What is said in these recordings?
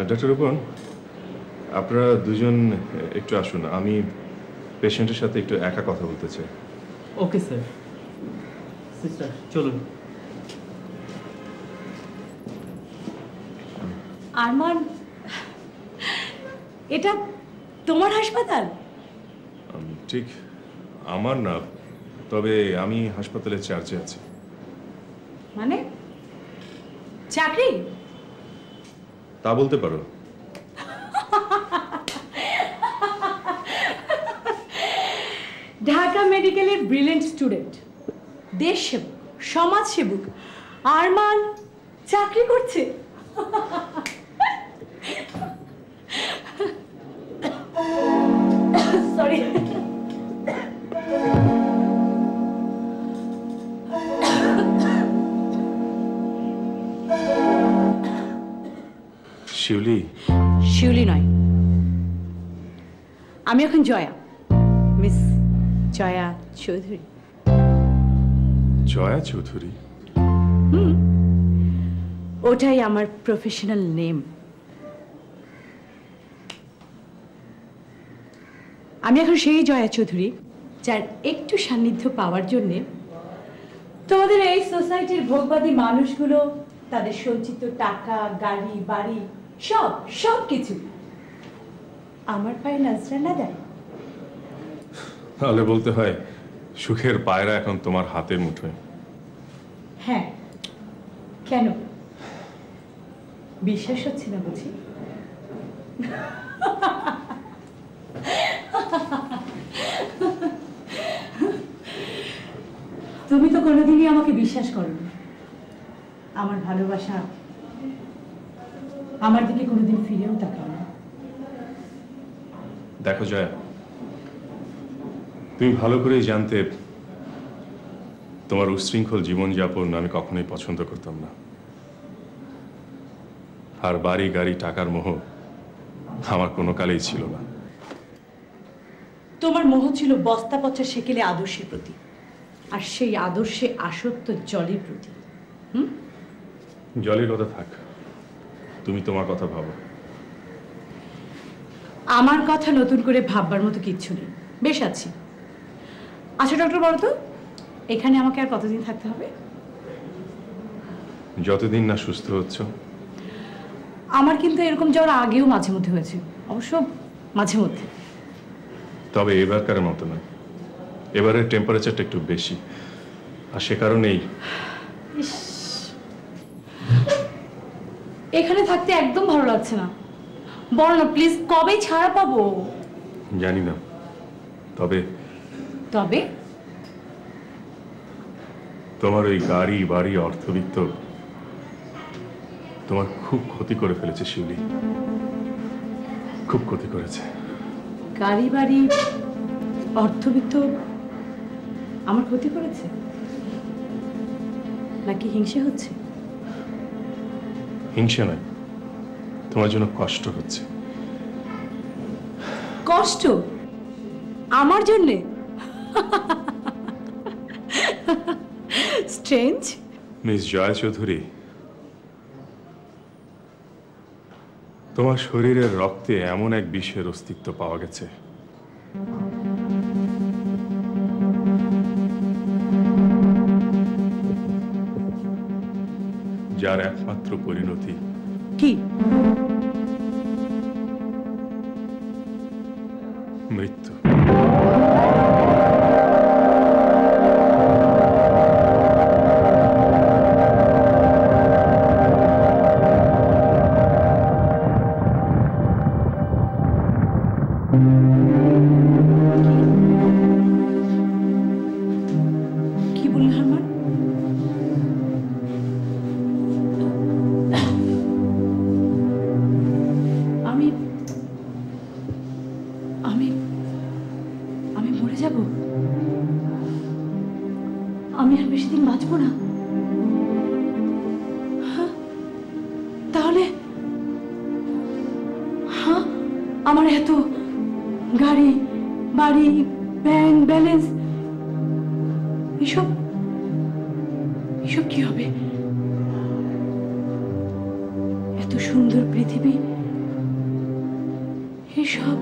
Doctor Rupon, আপনারা দুজন একটু আসুন, আমি পেশেন্টের সাথে একটু একা কথা বলতে চাই। Okay sir. সিস্টার চলুন। আরমান, এটা তোমার হাসপাতাল? ঠিক আমার না, তবে আমি হাসপাতালের চার্জে আছি। মানে চাকরি? তা বলতে পারো। ঢাকা মেডিকেলের ব্রিলিয়েন্ট স্টুডেন্ট, দেশ সেবক, সমাজ সেবক আরমান চাকরি করছে। সরি। শিউলি? শিউলি নয়, আমি এখন জয়া, মিস জয়া চৌধুরী। জয়া চৌধুরী? ওটাই আমার প্রফেশনাল নেম। আমি এখন সেই জয়া চৌধুরী যার একটু সান্নিধ্য পাওয়ার জন্যে তোমাদের এই সোসাইটির ভোগবাদী মানুষগুলো তাদের সঞ্চিত টাকা, গাড়ি, বাড়ি সব কিছু আমার পায়ে নজরানা দেয়। তাহলে বলতে হয় সুখের পায়রা এখন তোমার হাতের মুঠোয়। হ্যাঁ, কেন বিশ্বাস হচ্ছে না বুঝি? তুমি তো কোনোদিনই আমাকে বিশ্বাস করোনি। আমার ভালোবাসা আমার দিকে কোনোদিন ফিরেও তাকাও না। দেখো জয়া, তুমি ভালো করেই জানতে তোমার উশৃঙ্খল জীবনযাপন আমি কখনোই পছন্দ করতাম না। আর বাড়ি গাড়ি টাকার মোহ আমার কোনো কালেই ছিল না। তোমার মোহ ছিল বস্তা পচা সেকেলে আদর্শের প্রতি, আর সেই আদর্শে আসক্ত জলের প্রতি। জলের কথা থাক, তুমি তোমার কথা ভাবো। আমার কথা নতুন করে ভাববার মতো কিচ্ছু নেই, বেশ আছি। আচ্ছা ডক্টর, বলো তো এখানে আমাকে আর কতদিন থাকতে হবে? যতদিন না সুস্থ হচ্ছ। আমার কিন্তু এরকম জ্বর আগেও মাঝে মধ্যে হয়েছে, অবশ্য মাঝে মধ্যে। তবে এবারকার মতো নয়, এবারের টেম্পারেচারটা একটু বেশি, আর সে কারণেই এখানে থাকতে একদম ভালো লাগছে না। বল না প্লিজ, কবে ছাড়া পাবো? জানি না, তবে তবে তোমার ওই গাড়ি বাড়ি অর্থবিত্ত তোমার খুব ক্ষতি করে ফেলেছে শিউলি, খুব ক্ষতি করেছে। গাড়ি বাড়ি অর্থবিত্ত আমার ক্ষতি করেছে নাকি হিংসে হচ্ছে? হিংসা নয়, তোমার জন্য কষ্ট হচ্ছে। কষ্ট আমার জন্যে? স্ট্রেঞ্জ। মিস জয়া চৌধুরী, তোমার শরীরের রক্তে এমন এক বিষের অস্তিত্ব পাওয়া গেছে যার একমাত্র পরিণতি কি? মৃত্যু। কি বললেন হারমান? আমি আমি আমি মরে যাব? আমি আর বেশি দিন বাঁচবো না? তাহলে আমার এত গাড়ি বাড়ি ব্যাংক ব্যালেন্স এসব এসব কি হবে? এত সুন্দর পৃথিবী এসব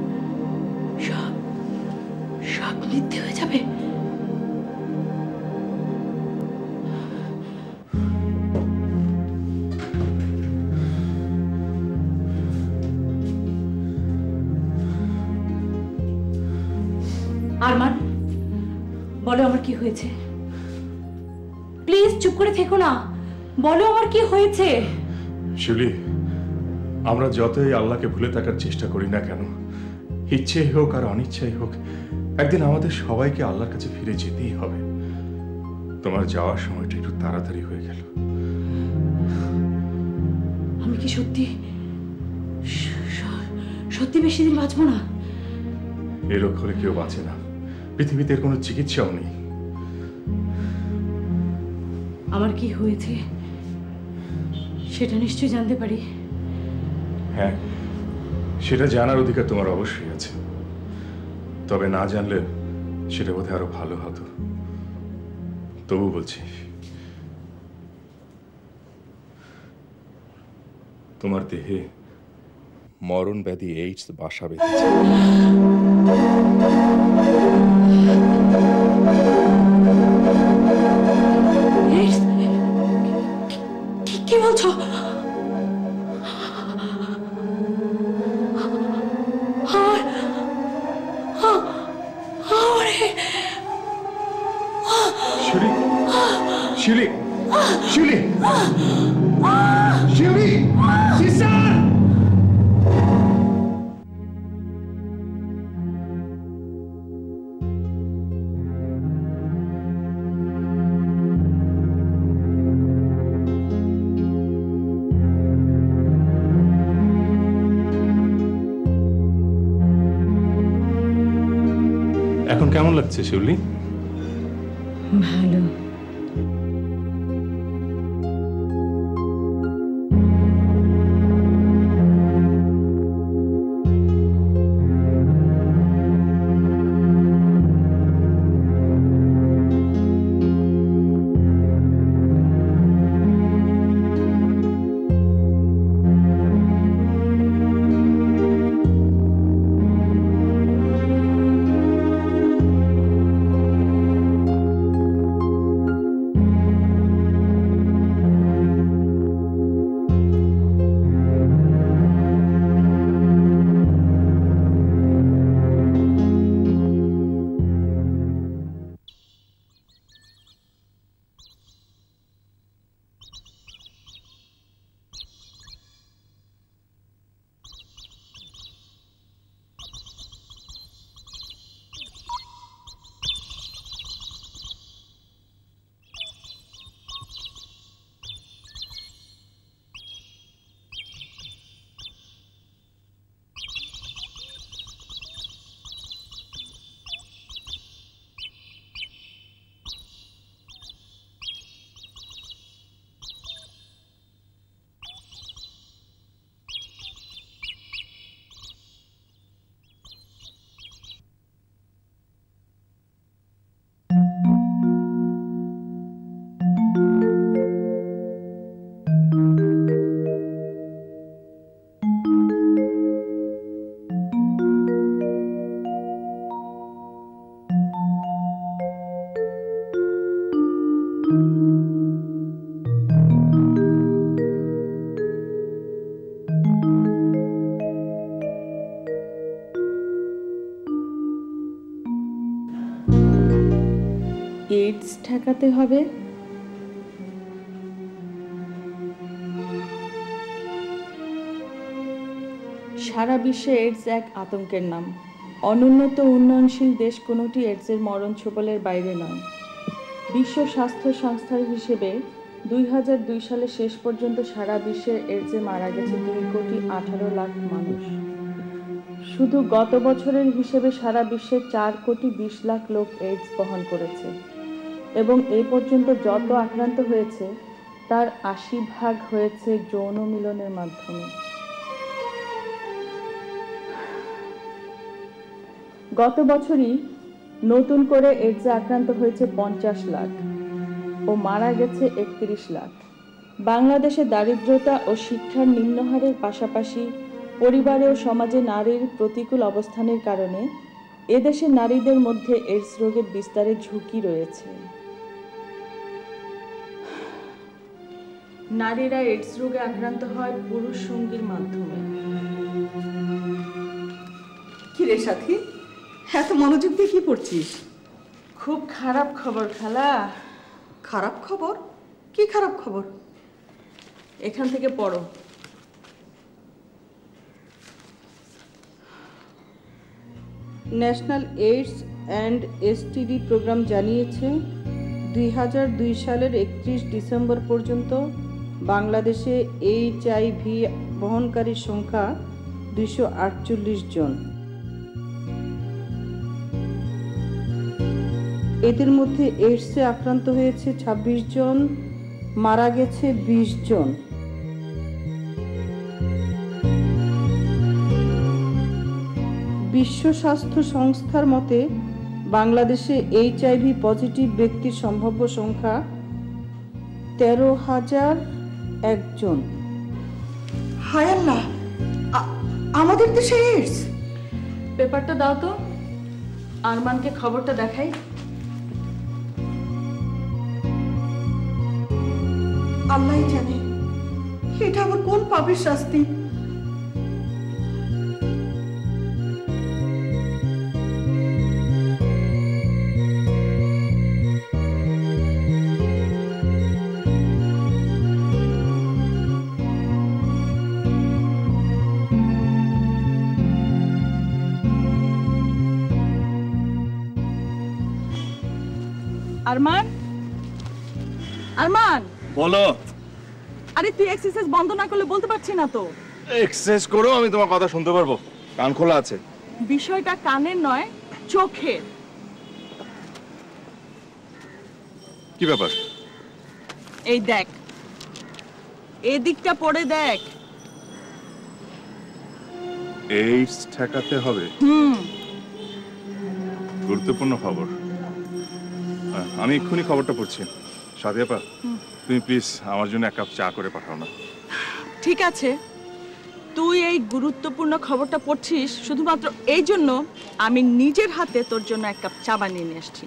সব সব মিথ্যে হয়ে যাবে। আরমান, বলো আমার কি হয়েছে। প্লিজ চুপ করে থেকো না, বলো আমার কি হয়েছে। শিউলি, আমরা যতই আল্লাহকে ভুলে থাকার চেষ্টা করি না কেন, ইচ্ছেই হোক আর অনিচ্ছাই হোক, একদিন আমাদের সবাইকে আল্লাহর কাছে ফিরে যেতেই হবে। তোমার যাওয়ার সময়টা একটু তাড়াতাড়ি হয়ে গেল। আমি কি সত্যি সত্যি বেশি দিন বাঁচবো না? এ রোগ হলে কেউ বাঁচে না, পৃথিবীতে এর কোনো চিকিৎসাও নেই। আমার কি হয়েছে সেটা নিশ্চয়ই জানতে পারি। হ্যাঁ, সেটা জানার অধিকার তোমার অবশ্যই আছে, তবে না জানলে সেটা বোধহয় আরো ভালো হতো। তবু বলছি, তোমার দেহে মরণ ব্যাধি এইডস বাসা বেঁধেছে। কি বলছো? শিউলি, শিউলি, শিউলি, সিস্টার! এখন কেমন লাগছে শিউলি? ভালো। এইডস ঠেকাতে হবে। সারা বিশ্বে এইডস এক আতঙ্কের নাম। অনুন্নত উন্নয়নশীল দেশ কোনোটি এইডসের মরণ ছোবলের বাইরে নয়। বিশ্ব স্বাস্থ্য সংস্থার হিসেবে 2002 সালে শেষ পর্যন্ত সারা বিশ্বে এইডসে মারা গেছে 2,18,00,000 মানুষ। শুধু গত বছরের হিসেবে সারা বিশ্বে 4,20,00,000 লোক এইডস বহন করেছে এবং এই পর্যন্ত যত আক্রান্ত হয়েছে তার 80% হয়েছে যৌন মিলনের মাধ্যমে। গত বছরই নতুন করে এইডসে আক্রান্ত হয়েছে 50 লাখ ও মারা গেছে 31 লাখ। বাংলাদেশে দারিদ্রতা ও শিক্ষার নিম্নহারের পাশাপাশি পরিবারে ও সমাজে নারীর প্রতিকূল অবস্থানের কারণে এদেশের নারীদের মধ্যে এইডস রোগের বিস্তারের ঝুঁকি রয়েছে। নারীরা এইডস রোগে আক্রান্ত হয় পুরুষ সঙ্গীর মাধ্যমে। কি রে সাথী, এত মনোযোগ দিয়ে কি পড়ছিস? খুব খারাপ খবর খালা। খারাপ খবর? কি খারাপ খবর? এখান থেকে পড়ো। National AIDS and STD programme জানিয়েছে 2002 সালের 31 ডিসেম্বর পর্যন্ত বাংলাদেশে এইচআইভি বহনকারীর সংখ্যা 248 জন। এদের মধ্যে এইডসে আক্রান্ত হয়েছে 26 জন, মারা গেছে 20 জন। বিশ্ব স্বাস্থ্য সংস্থার মতে বাংলাদেশে এইচআইভি পজিটিভ ব্যক্তির সম্ভাব্য সংখ্যা 13,001 জন। হায় আল্লাহ, আমাদের দেশে এইডস! পেপারটা দাও তো, আরমানকে খবরটা দেখাই। আল্লাহই জানে এটা আবার কোন পাপের শাস্তি। আরমান, আরমান বলো। আরে তুই এক্সারসাইজ বন্ধ না করলে বলতে পারছি না তো। এক্সারসাইজ করো, আমি তোমার কথা শুনতে পারবো, কান খোলা আছে। বিষয়টা কানের নয়, চোখের। কি ব্যাপার? এই দেখ, এই দিকটা পড়ে দেখ। এইডস ঠেকাতে হবে, গুরুত্বপূর্ণ খবর। আমি এক্ষুনি খবরটা পড়ছি। সাদিয়াপা, তুমি প্লিজ আমার জন্য 1 কাপ চা করে পাঠাও না। ঠিক আছে, তুই এই গুরুত্বপূর্ণ খবরটা পড়ছিস শুধুমাত্র এই জন্য আমি নিজের হাতে তোর জন্য 1 কাপ চা বানিয়ে নিয়ে এসেছি।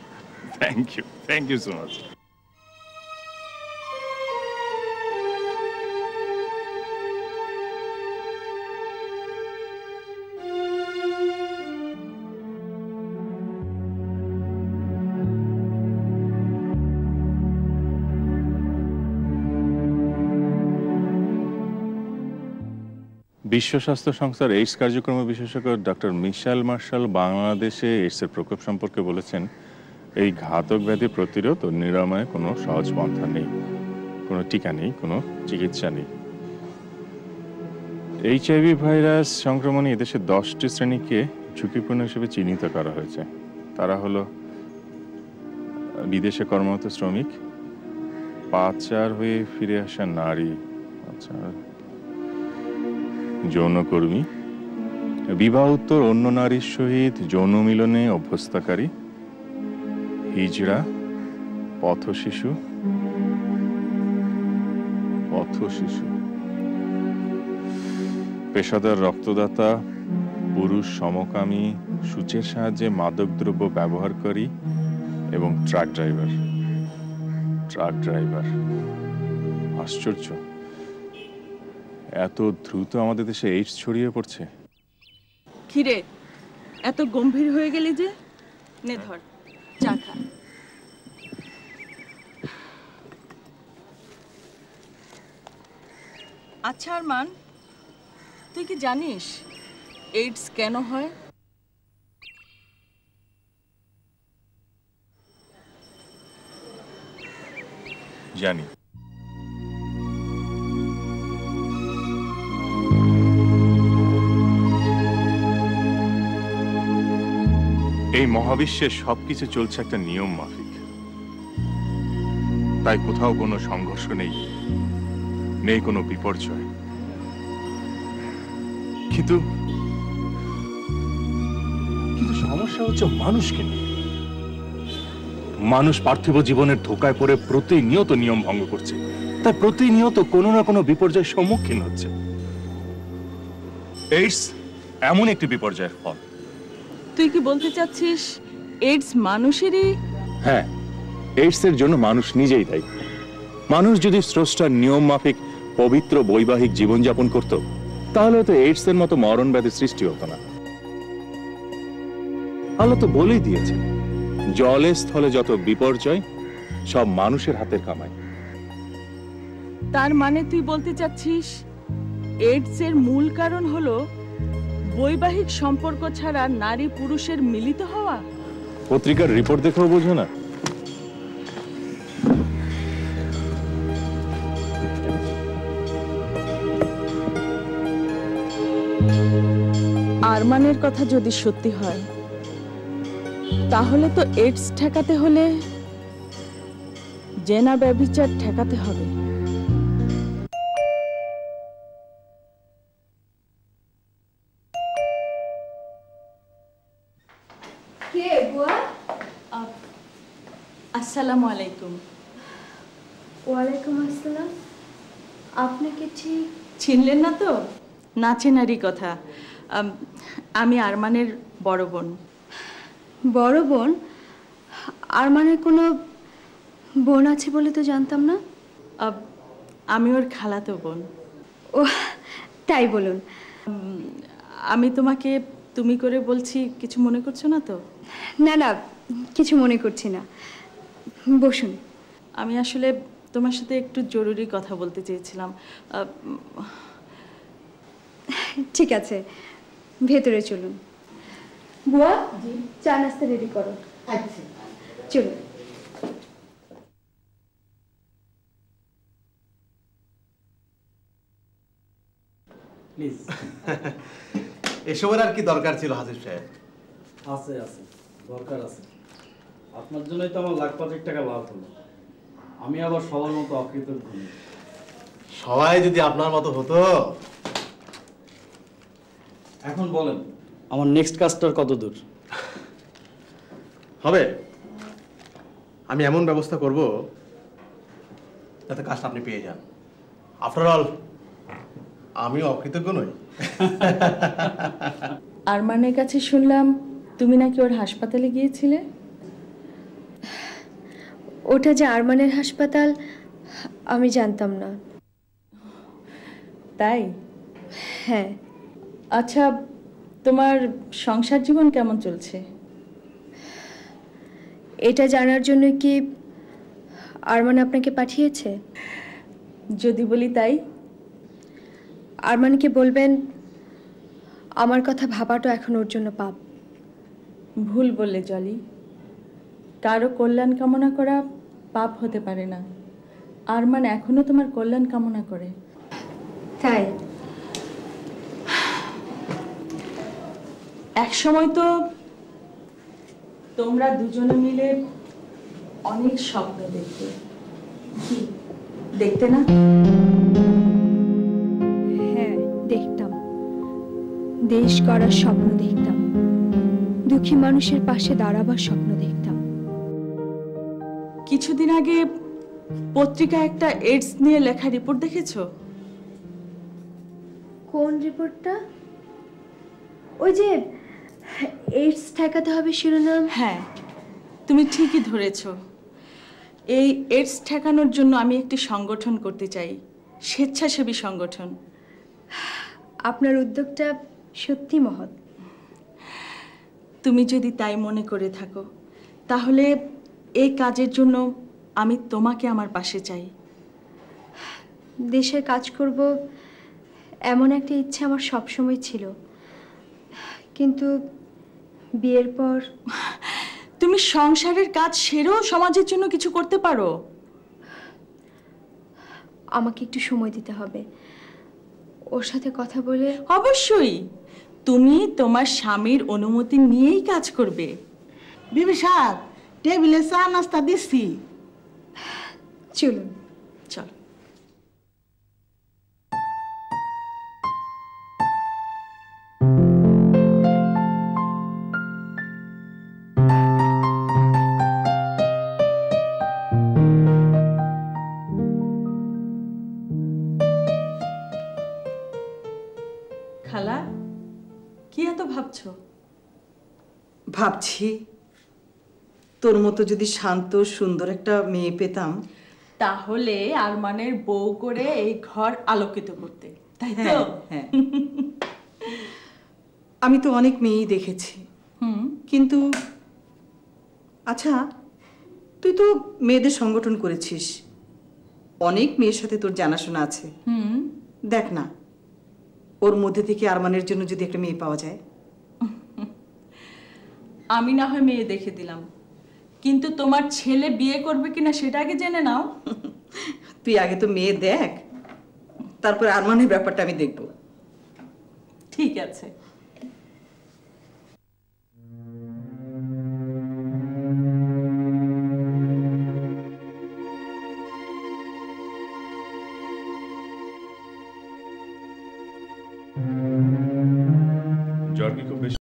Thank you so much. বিশ্ব স্বাস্থ্য সংস্থার এইডস কার্যক্রম বিশেষজ্ঞ ডক্টর মিশেল মার্শাল বাংলাদেশে এইডসের প্রকোপ সম্পর্কে বলেছেন, এই ঘাতক ব্যাধি প্রতিরোধ ও নিরাময়ে কোনো সহজ পন্থা নেই, কোনো টিকা নেই, কোনো চিকিৎসা নেই। এইচআইভি ভাইরাস সংক্রমণে এদেশে 10টি শ্রেণীকে ঝুঁকিপূর্ণ হিসেবে চিহ্নিত করা হয়েছে। তারা হলো বিদেশে কর্মরত শ্রমিক, পাচার হয়ে ফিরে আসা নারী, যৌনকর্মী, বিবাহোত্তর অন্য নারীর সহিত যৌন মিলনে অভ্যস্তকারী, হিজড়া, পথশিশু, পেশাদার রক্তদাতা, পুরুষ সমকামী, সূচের সাহায্যে মাদকদ্রব্য ব্যবহারকারী এবং ট্রাক ড্রাইভার। আশ্চর্য, এত দ্রুত আমাদের দেশে এইডস ছড়িয়ে পড়ছে। কিরে, এত গম্ভীর হয়ে গেলি যে? নে ধর, চা খা। আচ্ছা আরমান, তুই কি জানিস এইডস কেন হয়? জানি। এই মহাবিশ্বে সবকিছু চলছে একটা নিয়ম মাফিক, তাই কোথাও কোনো সংঘর্ষ নেই, নেই কোনো বিপর্যয়। কিন্তু সমস্যা হচ্ছে মানুষকে নিয়ে। মানুষ পার্থিব জীবনের ধোকায় পড়ে প্রতিনিয়ত নিয়ম ভঙ্গ করছে, তাই প্রতিনিয়ত কোনো না কোনো বিপর্যয়ের সম্মুখীন হচ্ছে। এইডস এমন একটি বিপর্যয়ের ফল। তুই কি বলতে চাচ্ছিস এইডস মানুষেরই? হ্যাঁ, এইডস এর জন্য মানুষ নিজেই দায়ী। মানুষ যদি স্রষ্টার নিয়ম মাফিক পবিত্র বৈবাহিক জীবনযাপন করত, তাহলে তো এইডস এর মতো মরণ ব্যাধি সৃষ্টি হতো না। আল্লাহ তো বলেই দিয়েছে, জলে স্থলে যত বিপর্যয় সব মানুষের হাতের কামাই। তার মানে তুই বলতে চাচ্ছিস এইডস এর মূল কারণ হলো বৈবাহিক সম্পর্ক ছাড়া নারী পুরুষের মিলিত হওয়া? পত্রিকার রিপোর্ট দেখেও বোঝো না? আরমানের কথা যদি সত্যি হয়, তাহলে তো এইডস ঠেকাতে হলে জেনা ব্যভিচার ঠেকাতে হবে। কে বুয়া? আসসালামু আলাইকুম। ওয়ালাইকুম আসসালাম। আপনাকে ঠিক চিনলেন না তো? না চেনারই কথা। আমি আরমানের বড় বোন। বড় বোন? আরমানের কোনো বোন আছে বলে তো জানতাম না। আমি ওর খালাতো বোন। ও তাই বলুন। আমি তোমাকে তুমি করে বলছি, কিছু মনে করছো না তো? না না, কিছু মনে করছি না, বসুন। আমি আসলে তোমার সাথে একটু জরুরি কথা বলতে চেয়েছিলাম। ঠিক আছে, ভেতরে চলুন। বুয়া, চা নাস্তা রেডি করো। আচ্ছা চলুন। প্লিজ। এসবের আর কি দরকার ছিল হাজির সাহেব? আছে আছে, দরকার আছে। আপনার জন্যই তো আমার লাখ 5 টাকা লাভ হলো। আমি আবার সবার মতো অকৃতজ্ঞ নই। সবাই যদি আপনার মতো হতো। এখন বলেন, আমার নেক্সট কাজটার কত দূর? হবে, আমি এমন ব্যবস্থা করব যাতে কাজটা আপনি পেয়ে যান। আফটার অল আমিও অকৃতজ্ঞ নই। আরমানের কাছে শুনলাম তুমি নাকি ওর হাসপাতালে গিয়েছিলে। ওটা যে আরমানের হাসপাতাল আমি জানতাম না। তাই? হ্যাঁ। আচ্ছা, তোমার সংসার জীবন কেমন চলছে? এটা জানার জন্য কি আরমান আপনাকে পাঠিয়েছে? যদি বলি তাই। আরমানকে বলবেন আমার কথা ভাবাটা এখন ওর জন্য পাপ। ভুল বললে জলি। কারো কল্যাণ কামনা করা পাপ হতে পারে না। আরমান এখনো তোমার কল্যাণ কামনা করে। তাই? এক সময় তো তোমরা দুজনে মিলে অনেক স্বপ্ন দেখতে। কি দেখতে না? হ্যাঁ দেখতাম, দেশ গড়ার স্বপ্ন দেখতাম, দুঃখী মানুষের পাশে দাঁড়াবার স্বপ্ন দেখতাম। কিছুদিন আগে পত্রিকায় একটা এইডস নিয়ে লেখা রিপোর্ট দেখেছো? কোন রিপোর্টটা? ওই যে এইডস ঠেকাতে হবে শিরোনাম। হ্যাঁ, তুমি ঠিকই ধরেছ। এই এইডস ঠেকানোর জন্য আমি একটি সংগঠন করতে চাই, স্বেচ্ছাসেবী সংগঠন। আপনার উদ্যোগটা সত্যি মহৎ। তুমি যদি তাই মনে করে থাকো, তাহলে এই কাজের জন্য আমি তোমাকে আমার পাশে চাই। দেশের কাজ করব এমন একটা ইচ্ছে আমার সবসময় ছিল, কিন্তু বিয়ের পর। তুমি সংসারের কাজ সেরেও সমাজের জন্য কিছু করতে পারো। আমাকে একটু সময় দিতে হবে, ওর সাথে কথা বলে। অবশ্যই, তুমি তোমার স্বামীর অনুমতি নিয়েই কাজ করবে। বিবি সাহেব, টেবিলে চা নাস্তা দিচ্ছি। চলুন। চল। খালা, কি এত ভাবছো? ভাবছি তোর মতো যদি শান্ত সুন্দর একটা মেয়ে পেতাম, তাহলে আরমানের বউ করে এই ঘর আলোকিত করতে, তাই তো? হ্যাঁ হ্যাঁ। আমি তো অনেক মেয়েই দেখেছি, কিন্তু আচ্ছা তুই তো মেয়েদের সংগঠন করেছিস, অনেক মেয়ের সাথে তোর জানাশোনা আছে। দেখ না, ওর মধ্যে থেকে আরমানের জন্য যদি একটা মেয়ে পাওয়া যায়। আমি না হয় মেয়ে দেখে দিলাম, কিন্তু তোমার ছেলে বিয়ে করবে কিনা সেটা আগে জেনে নাও। তুই আগে তো মেয়ে দেখ, তারপর আরমানের ব্যাপারটা আমি দেখব। ঠিক আছে।